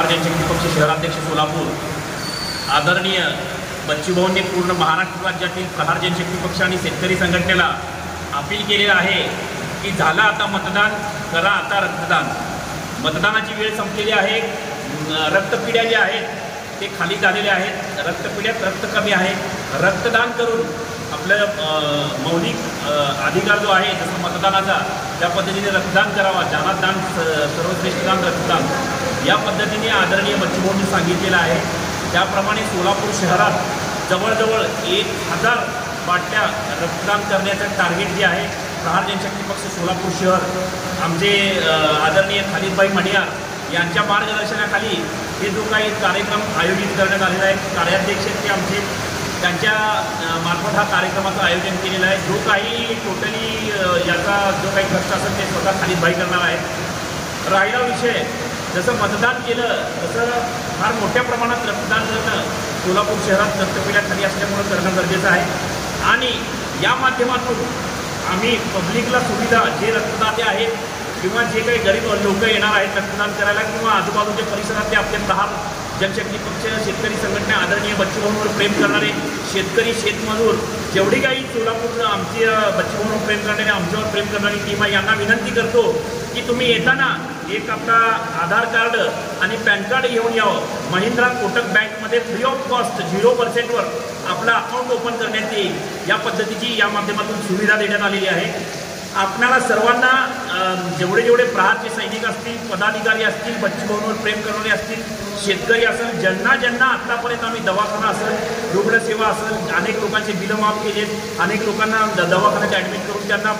प्रहार जनशक्ती पक्ष शहराध्यक्ष सोलापूर आदरणीय बच्चूभाऊंनी पूर्ण महाराष्ट्र राज्यातील प्रहार जनशक्ती पक्ष आणि शेतकरी संघटनेला अपील केलेलं आहे की झालं आता मतदान, करा आता रक्तदान। मतदानाची वेळ संपलेली आहे। रक्तपिढ्या ज्या आहेत ते खाली झालेले आहेत। रक्तपिढ्यात रक्त कमी आहे। रक्तदान करून आपलं मौलिक अधिकार जो आहे जसं मतदानाचा त्या पद्धतीने रक्तदान करावा। जानात दान सर्वश्रेष्ठ दान रक्तदान या पद्धतीने आदरणीय बच्चूभाऊंनी सांगितलेलं आहे। त्याप्रमाणे सोलापूर शहरात जवळजवळ 1000 बाटल्या रक्तदान करण्याचं टार्गेट जे आहे प्रहार जनशक्ती पक्ष सोलापूर शहर आमचे आदरणीय खालिदभाई मणियार यांच्या मार्गदर्शनाखाली हे जो काही कार्यक्रम आयोजित करण्यात आलेला आहे, कार्याध्यक्ष ते आमचे त्यांच्या मार्फत हा कार्यक्रमाचं आयोजन केलेलं आहे। जो काही टोटली याचा जो काही खर्च असेल ते स्वतः खालिदभाई करणार आहेत। राहिला विषय जसं मतदान केलं तसं फार मोठ्या प्रमाणात रक्तदान करणं सोलापूर शहरात रक्तपिढ्या खाली असल्यामुळं करणं गरजेचं आहे आणि या माध्यमातून आम्ही पब्लिकला सुविधा जे रक्तदाते आहेत किंवा जे काही गरीब लोक येणार आहेत रक्तदान करायला किंवा आजूबाजूच्या परिसरातले आपले प्रहार जनशक्ती पक्ष शेतकरी संघटना आदरणीय बच्चूभाऊंवर प्रेम करणारे शेतकरी शेतमजूर जेवढी काही सोलापूर आमची बच्चूभाऊंवर प्रेम करणारे आमच्यावर प्रेम करणारी टीम आहे यांना विनंती करतो की तुम्ही येताना एक आपला आधार कार्ड आणि पॅन कार्ड घेऊन यावं। महिंद्रा कोटक बँकमध्ये फ्री ऑफ कॉस्ट 0%वर आपलं अकाउंट ओपन करण्यात येईल। या पद्धतीची या माध्यमातून सुविधा देण्यात आलेली आहे। आपल्याला सर्वांना जेवढे प्रहारचे सैनिक असतील, पदाधिकारी असतील, बच्चूभाऊंवर प्रेम करणारे असतील, शेतकरी असेल, ज्यांना आत्तापर्यंत आम्ही दवाखाना असेल, रुग्णसेवा असेल, अनेक लोकांचे बिलं माफ केलेत, अनेक लोकांना दवाखान्यात ॲडमिट करून त्यांना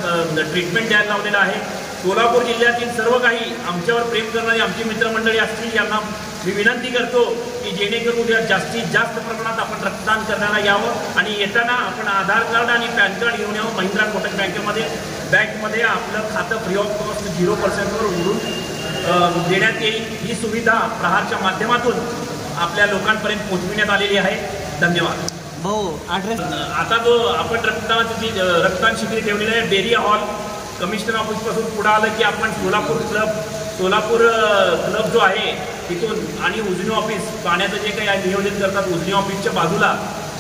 ट्रीटमेंट द्यायला लावलेलं आहे। सोलापूर जिल्ह्यातील सर्व काही आमच्यावर प्रेम करणारी आमची मित्रमंडळी असतील यांना मी विनंती करतो की जेणेकरून उद्या जास्तीत जास्त प्रमाणात आपण रक्तदान करण्याला यावं आणि येताना आपण आधार कार्ड आणि पॅन कार्ड घेऊन यावं। महिंद्रा कोटक बँकमध्ये आपलं खातं फ्री ऑफ कॉस्ट 0%वर उघडून देण्यात येईल। ही सुविधा प्रहारच्या माध्यमातून आपल्या लोकांपर्यंत पोहोचविण्यात आलेली आहे। धन्यवाद भाऊ। ॲड्रेस आता जो आपण रक्तदान शिबिर ठेवलेलं आहे बेरिया हॉल कमिशनर ऑफिसपासून पुढे आलं की आपण सोलापूर क्लब जो आहे तिथून आणि उजनी ऑफिस पाण्याचं जे काही नियोजन करतात उजनी ऑफिसच्या बाजूला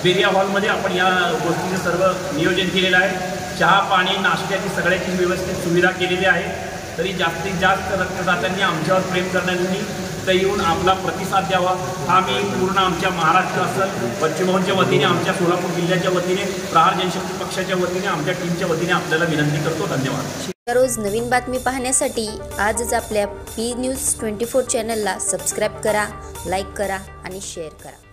बेरिया हॉलमध्ये आपण या गोष्टीचं सर्व नियोजन केलेलं आहे। चहा पाणी नाश्त्याची सगळ्याची व्यवस्थित सुविधा केलेली आहे। तरी जास्तीत जास्त रक्तदात्यांनी आमच्यावर प्रेम करणाऱ्यांनी तर येऊन आपला प्रतिसाद द्यावा हा मी पूर्ण आमच्या महाराष्ट्र असेल बच्चूभाऊंच्या वतीने आमच्या सोलापूर जिल्ह्याच्या वतीने प्रहार जनशक्ती पक्षाच्या वतीने आमच्या टीमच्या वतीने आपल्याला विनंती करतो। धन्यवाद। रोज नवीन बातमी पाहण्यासाठी आजच आपल्या पी न्यूज 24 चॅनलला सबस्क्राईब करा, लाईक करा आणि शेअर करा।